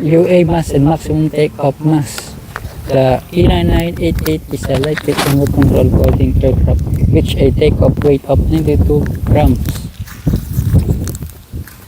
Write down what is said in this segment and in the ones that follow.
UA mass and maximum takeoff mass. The E9988 is a lightweight remote control boarding aircraft which a takeoff weight of 92 grams.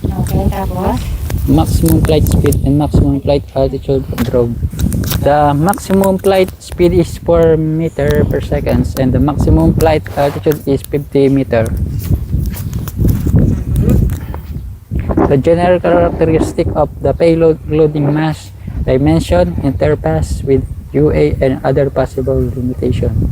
Okay, tapos? Maximum flight speed and maximum flight altitude of drone. The maximum flight speed is 4 meter per second and the maximum flight altitude is 50 meter. The general characteristic of the payload loading mass, dimension, interface with UA and other possible limitation.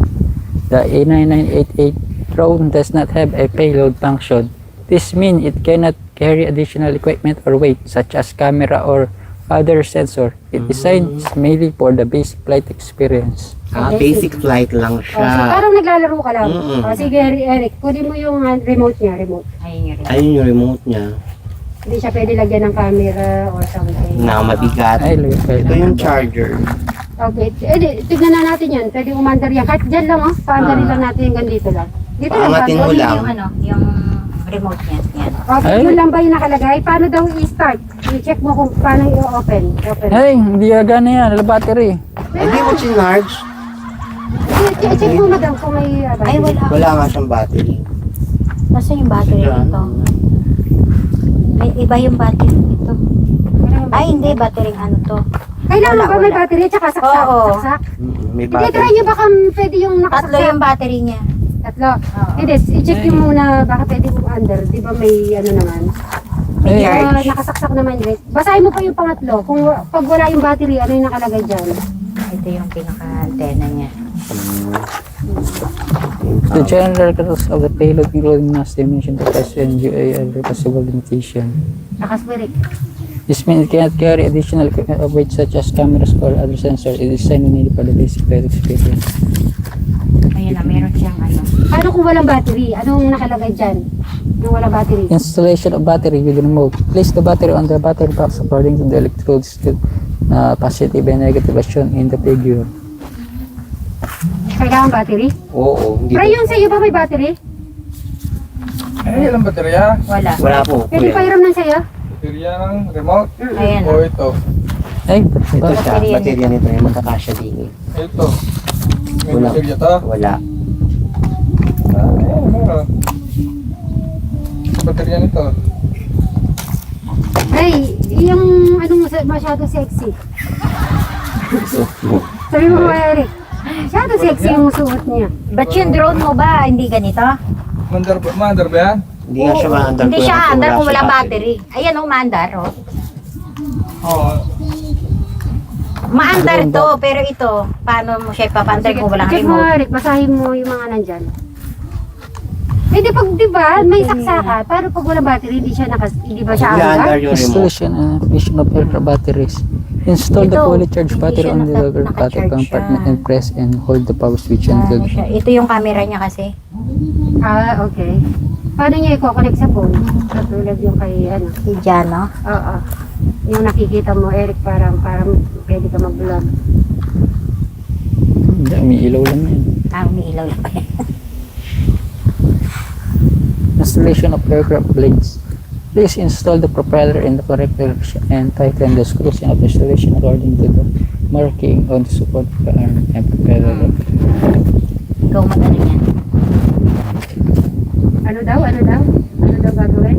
The E9988 drone does not have a payload function. This means it cannot carry additional equipment or weight such as camera or other sensor. It designed mainly for the basic flight experience. Basic flight lang So, siya. parang naglalaro ka lang. Sige, Eric, kunin mo yung remote niya, remote. Ayun yung remote niya. Hindi siya pwede lagyan ng camera or something. Na mabigat. Ay, Ito yung charger. Okay, tignan na natin yan. Pwede umandar yan. Kahit dyan lang, paandarin lang natin yung ganito lang. Dito lang, Paangatin mo lang. Yung remote niya. Yan. Okay, Ay. yun lang ba yung nakalagay? Paano daw i-start? I-check mo kung paano i-open. Hey, hindi agana yan. Wala battery. Hindi mo chinarge. I-check mo madam kung may Ay, wala. Wala nga siyang battery. Nasa yung battery nito? May iba yung battery nito. Ay, hindi. Battery ano to. Kailangan Wala, ba may wala. battery at saka saksak? Oo. Saksak? May Hindi, try battery. nyo baka pwede yung Tatlo nakasaksak. yung battery niya. Tatlo. Hindi, i-check nyo muna baka pwede yung under. Di ba may ano naman? Hey, Nakasaksak naman din. Basahin mo pa yung pangatlo. Kung pag wala yung battery, ano yung nakalagay dyan? Ito yung pinaka-antena niya. the general characteristics of the payload including mass, dimension, capacity, and UA and other possible limitation. Nakaswirik. This means it cannot carry additional equipment of weight such as cameras or other sensors. It is designed mainly for the basic flight experience. Ayun na, meron siyang ano. Paano kung walang battery? Anong nakalagay dyan? Yung walang battery? Installation of battery with remote. Place the battery on the battery box according to the electrodes to positive and negative as shown in the figure. Kailangan battery? Oo. Hindi Pero yung sa'yo ba may battery? Ay, ilang baterya? Wala. Wala po. Pwede kuya. pahiram ng sa'yo? Baterya ng remote? Ayan. O ito? Ay, Ito siya. Baterya Baterya nito yung magkakasya din eh. Ito. May Wala. baterya to? Wala. Ayan, meron. Baterya nito. Ay, yung anong masyado sexy. Sabi mo ba, Eric? Masyado sexy yung suot niya. Ba't yung drone mo ba? Hindi ganito? Mandar ba yan? Hindi nga siya maandar. Hindi kuya, siya kasi andar kung siya wala battery. Ayan o, maandar o. Oo. Maandar to, pero ito, paano mo siya ipapandar kung walang Check mo, remote? Eric. Basahin mo yung mga nandyan. Eh, di pag, di ba, may saksaka, pero pag walang battery, hindi ba siya Hindi andar? andar yung remote. Installation and application of aircraft batteries. Install the Ito, fully charged hindi battery siya on the lower battery naka-charge compartment siya. and press and hold the power switch until Ano siya? Ito yung camera niya kasi. Ah, okay. Paano niya i-connect sa phone? Katulad yung kay, ano? Si Jano. Oo. Yung nakikita mo, Eric, parang pwede ka mag-vlog. Hindi, may ilaw lang yan. Umiilaw lang pa yan. Installation of aircraft blades. Please install the propeller in the correct direction and tighten the screws of installation according to the marking on the support of the arm and propeller. Ikaw mag-ano yan. Ano daw? Ano gagawin?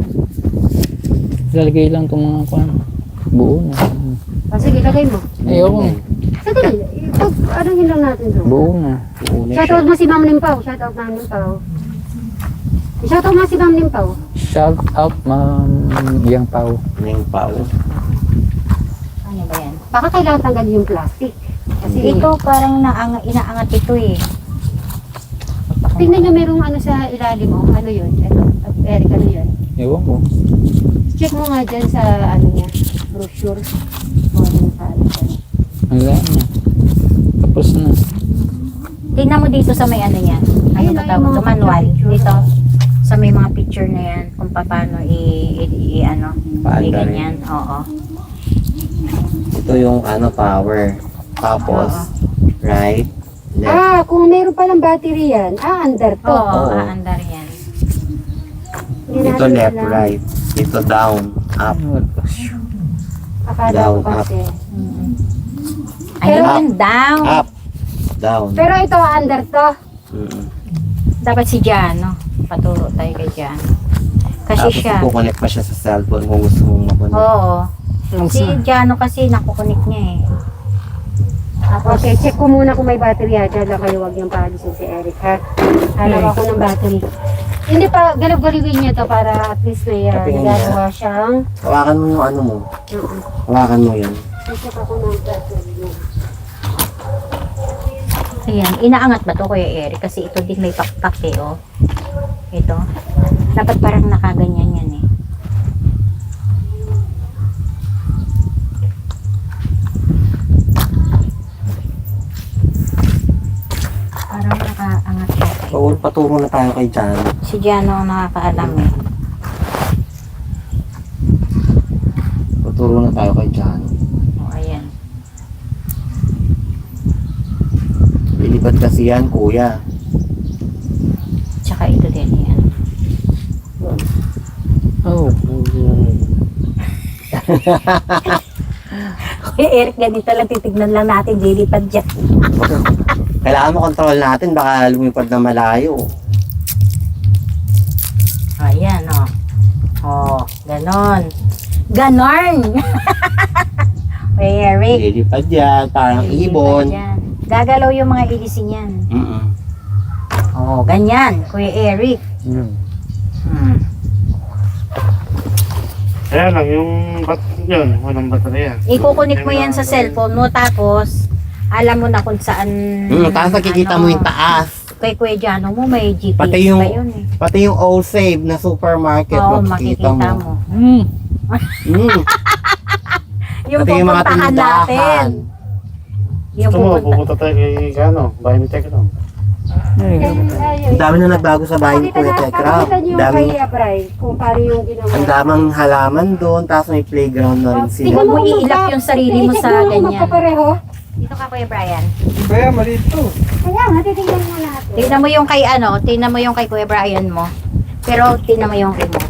Lalagay lang itong mga kwan. Buo na. O, sige, lagay mo. Ayoko. Sadali, ano yun lang natin doon? Buo na. Una siya. Shoutout mo si Ma'am Limpaw. Shoutout Ma'am Limpaw. Shoutout mo si Ma'am Limpaw. Shout out, Ma'am Yang Pao. Yung pao. Ano ba yan? Baka kailangan tanggalin yung plastic. Kasi Ito parang inaangat ito eh. tingnan nyo merong ano sa ilalim mo. Ano yun? Ito, Eric, ano yun? Ewan ko. Check mo nga dyan sa ano niya, brochure. O, dun sa ano dyan. Wala na. Tapos na. Tingnan mo dito sa may ano yan. Ano Ayun, ba yung tawag mga ito? Manual. picture. Dito. Sa may mga picture na yan. Kung paano ano. Paandar. Ganyan. Oo. Ito yung power. Tapos, right, left. Ah, kung meron palang battery yan, under to. Oo, Oo. aandar yan. Hindi Dito natin left, alam. right. Dito down, up. Akala Down, ko kasi. Ayun, down. Up. Down. Pero ito, under to. Mm-mm. Dapat si Jano. Paturo tayo kay Jano. Kasi Tapos siya. kukunik pa siya sa cellphone kung gusto mong makunik. Oo. Si Jano kasi nakukunik niya eh. Tapos, Okay, check ko muna kung may battery ha. Diyan lang kayo, huwag niyang paalisin si Eric ha. Hanap ako ng battery. Hindi pa, galab-galiwin niya to para at least may Patingin niya. nagagawa siyang... Hawakan mo yung ano mo. Oo. Hawakan mo yan. Check ako ng battery niya. ayan. Inaangat ba to Kuya Eric? Kasi ito din may pakpak eh, oh. Ito. Dapat parang nakaganyan yan eh. Parang nakaangat siya. Paturo na tayo kay Jan. Si Jano ang nakakaalam eh. Paturo na tayo kay Jan. O, ayan. Lilipad kasi yan, kuya. Tsaka ito din yan. Oh. Kuya Eric, ganito lang titignan lang natin, lilipad dyan. Kailangan mo control natin, baka lumipad na malayo. Ayan, o. Oh, ganon. Ganon! Kuya Eric. Lilipad yan, parang lilipad ibon. yan. Gagalaw yung mga ilisin yan. Mm-mm. Oh, ganyan, Kuya Eric. Yun. Kaya lang, yung yun, walang baterya. Ikukunik mo yan sa cellphone mo, tapos alam mo na kung saan... Tapos nakikita mo yung taas. Kay Kuya Jano mo, may GPS Pati yung- pa yun eh. Pati yung all save na supermarket, Oo, makikita makikita mo. mo. Mm. Mm. Yung Pati yung mga pupuntahan natin. tindahan. Yung Gusto mo, pupunta. pupunta tayo kay Gano, bahay ni Tekno. Ay, Ang dami na nagbago sa bahay ni Kuya Tekra. Pakita niyo yung Dami, kay Abray kung paano yung ginawa. ang damang halaman doon, tapos may playground na rin Huwag sila. mo iilap yung sarili mo sa ganyan. Magkapareho. Dito ka, Kuya Brian. Kaya maliit to. Kaya nga, titignan mo natin. Tingnan mo yung kay tingnan mo yung kay Kuya Brian mo. Pero tingnan mo yung remote.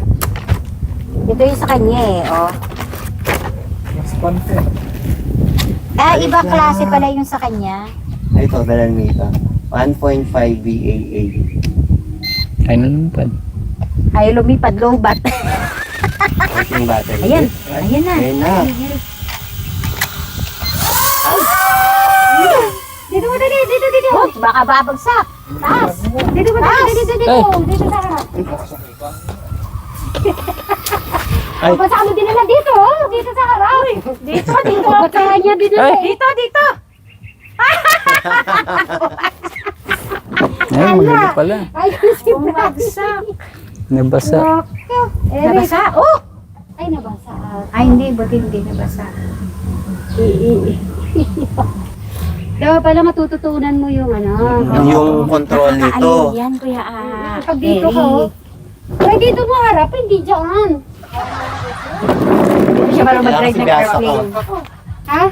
Ito yung sa kanya eh, oh. Mas panty. Iba klase pala yung sa kanya. Ito, dalan mo ito. 1.5 VAA. ay nalumpan. Ay, lumipad, lobat. Ito yung battery. Ayan, ayan na. Ayan na. Dito mo, dito. Oh, baka babagsak. Taas. Dito mo, dito. Dito sa harap. Ay. Basta kami dinala dito, oh. Dito sa harap. Dito. Basta niya dinala. Ay. Dito. Ay, maganda pala. Ay, si Bumagsak. Nabasa. Eric. Nabasa. Oh! Ay, nabasa. Ay, hindi. Buti hindi nabasa. Dapat pala matututunan mo yung ano. Yung control nito. Nakakaaliw yan, Kuya Pag dito Eric. ka, oh. Ay, dito mo harap, hindi dyan. Hindi siya marunong mag-drive ng Kailangan si airplane. Ha?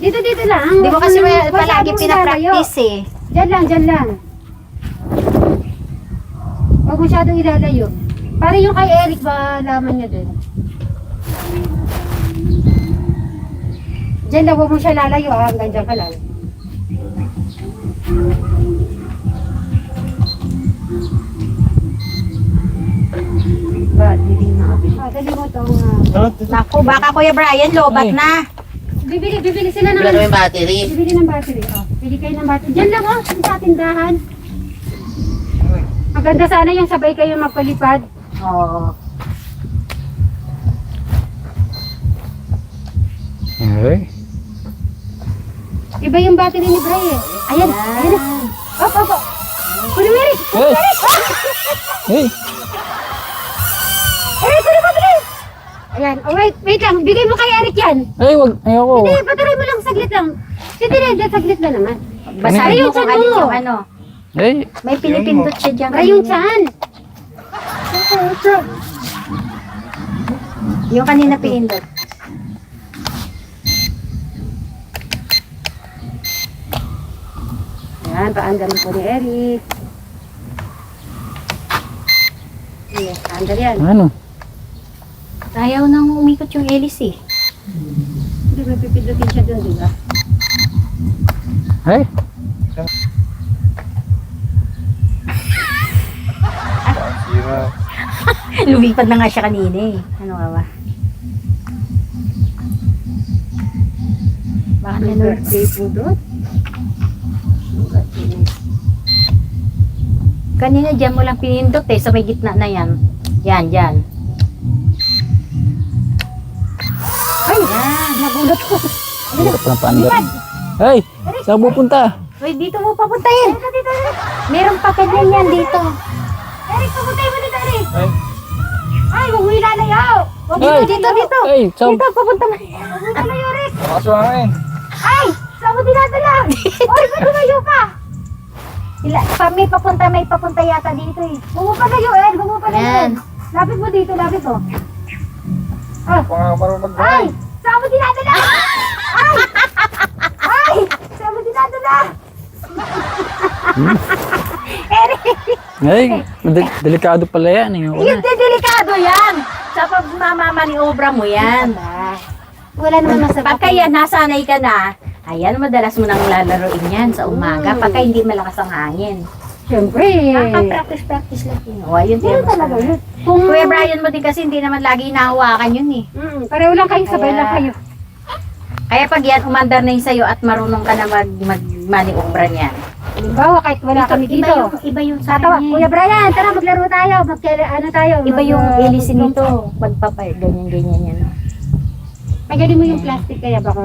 Dito lang. Hindi mo kasi Huwag mo palagi masyadong pinapractice eh. ilalayo. Dyan lang. Huwag masyadong ilalayo. Para yung kay Eric ba, laman niya dun. Dyan lang, huwag mo siya lalayo ha, hanggang dyan ka lang. Ba, diling na ako. Dali mo itong... Naku, baka Kuya Brian, lobat Ay. na. Bibili sila ng... Wala naman yung battery. Bibili ng battery. Oh, bili kayo ng battery. Diyan lang sa tindahan. Maganda sana yung sabay kayo magpalipad. Oo. Ay. Iba yung battery ni Bray eh. Ayan. Op. Kunin mo Eric. Hey! Hey! Eric, kunin mo bilis. Ayan. Oh, wait lang. Bigay mo kay Eric yan. Ay, wag. Ayoko. Hindi, patuloy mo lang saglit lang. Sige na, saglit lang naman. Basahin mo kung Ayun, alin mo. yung ano. Ay, May pinipindot siya dyan. Bray yung chan. Yung kanina pinindot. Ayan, paandar mo po ni Eric. Yes, paandar yan. ano? Ayaw nang umikot yung hélice eh. Hindi ba pipindutin siya doon, di ba? Ay, Sira. Lumipad na nga siya kanina eh. Ano nga ba? Baka May nanood. birthday po doon. Kanina dyan mo lang pinindot eh. Sa may gitna na yan. Yan, dyan. Ay! Yan. Nagulat ko. hirap na paandar. Ay, saan pupunta? Uy, dito mo papuntahin. Meron pa kanyan yan dito. Eric, papuntay mo dito, Eric. Ay, Ay, huwag mo ilalayaw. Huwag mo Ay, Dito. Ay, saan? Dito, papunta mo. Huwag mo ilalayaw, Eric. lakas yung hangin. Ay, saan mo dinadala? Oy, ba't lumayo ka? May papunta yata dito eh. Huwag mo palayo, Ed. Huwag mo palayo. Yan. Lapit mo dito, lapit mo. Ah, Pangakarong ay, mag-drive. saan mo dinadala? Ay! Ay! Saan mo dinadala? Ay, delikado pala yan. Yung Yung delikado yan. Sa pagmamamaniobra mo yan. Wala naman masama. Pagka yan, nasanay ka na, ayan, madalas mo nang lalaroin yan sa umaga. Pagka hindi malakas ang hangin. Siyempre. Practice lang yun. O, ayun, Yun talaga yun. Kung Kuya Brian mo din kasi hindi naman lagi hinahawakan yun eh. Pareho lang kayo, sabay Kaya- lang kayo. Kaya pag yan, umandar na yun sa'yo at marunong ka na magmaniobra niyan. Halimbawa, kahit wala kami dito. Iba yung sa Tatawa, kanya. Kuya Brian, tara maglaro tayo. Ano tayo? Iba yung hélice nito. Pagpapay, ganyan yan. Pagaling mo yung plastic kaya baka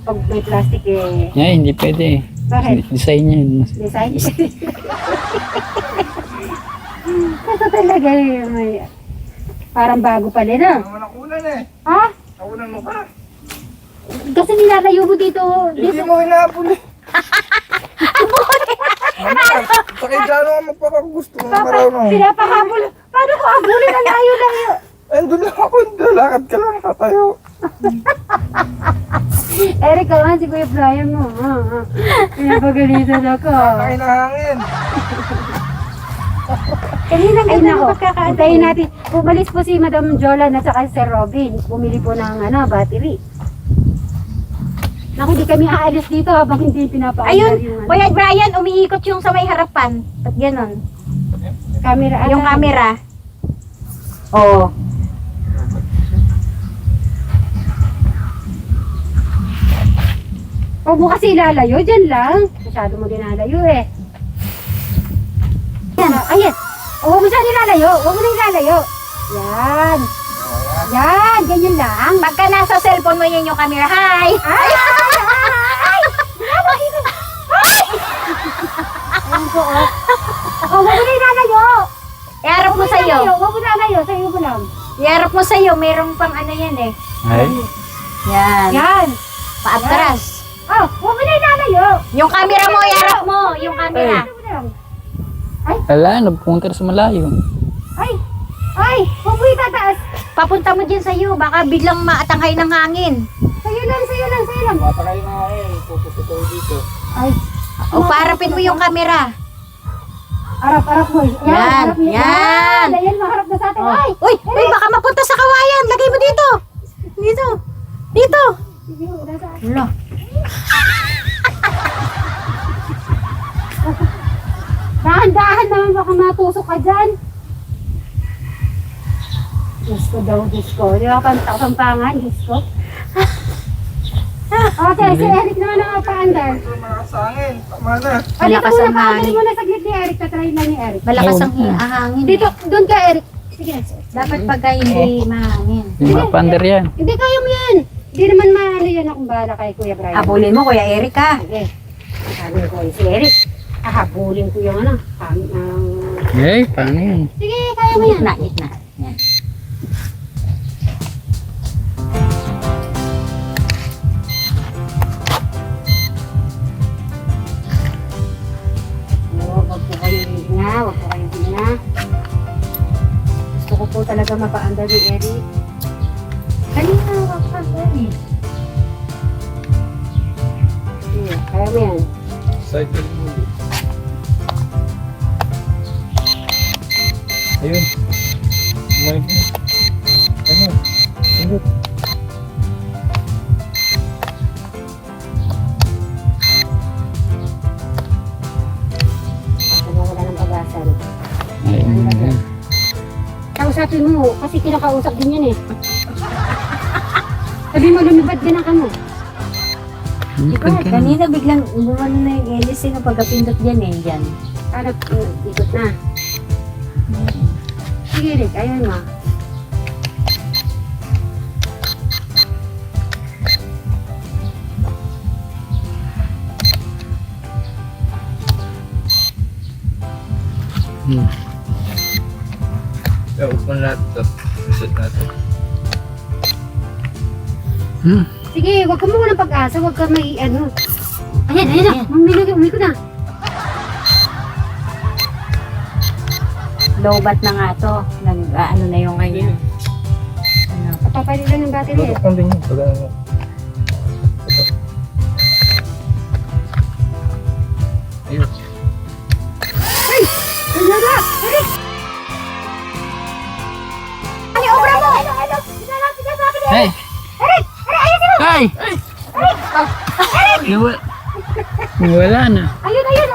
pag may plastic eh. Ay, hindi pwede. Bakit? Design niya yun. Design? Ito talaga eh. May, parang bago pala na. Ang walang ulan eh. Ha? Naulan mo ka. Kasi nilalayo mo dito. Hindi mo hinabol eh. Sakay dyan ako magpakagusto ng araw na. Pinapahabol. Paano ko habulin? Ang layo-layo. Andun lang ako, lakad ka lang, tatayo. Eric, kawan si Kuya Brian mo. Pinapagalitan ako. Kakain na hangin. Kanina ay nako. Antayin natin. Umalis po si Madam Jola na saka si Sir Robin. Bumili po ng battery. Naku, di kami aalis dito habang hindi pinapaandar Ayun, yung Kuya Brian, umiikot yung sa may harapan. Ba't ganon? camera. Yung camera. Oo. Huwag mo kasi ilalayo, dyan lang. Masyado mo dinalayo eh. Yan, ayan. Huwag mo siya nilalayo. Huwag mo na ilalayo. Yan. Yan, ganyan lang. Pagka nasa cellphone mo yan yung camera, hi! Ay! Ay! Ayun po, oh. Oh, huwag mo na ilalayo. Iharap mo sa'yo. Huwag mo na ilalayo. Sa'yo mo lang. Iharap mo sa'yo. Merong pang ano yan eh. Ay, Yan. Yan. Paatras. Oh, huwag mo na ilalayo. Yung camera mo, iharap mo. Yung camera. Sa'yo mo lang. wala, napunta na sa malayo. Ay! Ay! Huwag mo itataas. Papunta mo dyan sa'yo. Baka biglang maatanghay ng hangin. Sa'yo lang, sa'yo lang, sa'yo lang. Matakay na hangin, pupusto ko dito. Ay! O, parapin mo yung camera. Arap mo. Yan, Yan, harap mo. yan. Ayan, maharap na sa atin. Ay! Uy! Uy! Baka mapunta sa kawayan. Lagay mo dito. Dito. Dito. Sige, nasa atin. Wala. Dahan-dahan naman baka matusok ka dyan. Diyos ko daw, Diyos ko. Di ba pampangan, Diyos ko? Okay, si Eric naman ang paandar. Ito malakas hangin, tama na. Malakas ang hangin. Paandar mo na saglit ni Eric. Tatry lang ni Eric. Malakas ang hangin. Dito, doon ka, Eric. Sige. Dapat pagka hindi mahangin. Hindi mapaandar yan. Hindi, kaya mo yan. Hindi naman maano yan akong bahala kay Kuya Brian. Habulin mo, Kuya Eric, ha? Sige. Sabi ko si Eric. Hahabulin ko yung ano. Ay, paano yun? Sige, kaya mo yan. Gitna, gitna. Yan. Huwag po kayo hinga, huwag po kayo hinga. Gusto ko po talaga mapaandar ni Eric. Kanina, wag pa, eh. Sige, kaya mo yan. Cycle mo ulit. Ayun. Bumalik na. Ano? kausapin mo, kasi kinakausap din yan eh. Sabi mo, lumipad ka na ka mo. Likod ka na. Kanina biglang bumano na yung LC na pagkapindot dyan eh, dyan. Para ikot na. Sige, Rick, ayun mo. Hmm. Open natin ito. Reset natin. Hmm. Sige, huwag ka muna pag-asa, huwag ka may ano. Ayan, ayan na, umiko na. Lowbat na nga to. Ano na yung kanya. Ano? Papapalit lang ng battery eh. Tutok lang din yun. Pag ano. Ayun. Ano na? Rick! Ano yung obra mo? Hey! Hey! Nawala na. Ayun, ayun.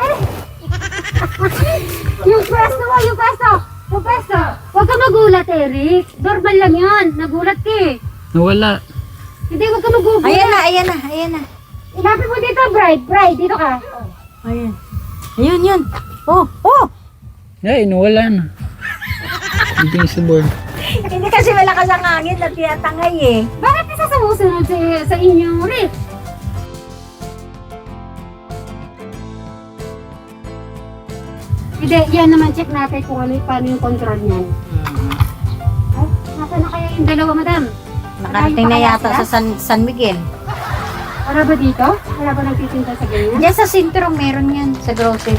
Yung pwesto mo, yung pwesto. Huwag ka magulat, Eric. Normal lang yun. Nagulat ka eh. Nawala. Hindi, huwag ka magugulat. Ayan na. Ilapit mo dito, Bride, dito ka. Ayan. Yun. Oh. Ay, nawala na. Hindi sa board. Hindi kasi malakas ang hangin at tiyatangay eh. Bakit isa sumusunod sa inyong Rick? Hindi, yan naman check natin kung ano, paano yung control niyan. Ay, nasa na kaya yung dalawa, madam? Nakarating na yata sa San Miguel. Wala ba dito? Wala ba nagtitinda sa ganyan? Diyan sa sintro meron yan sa grocery.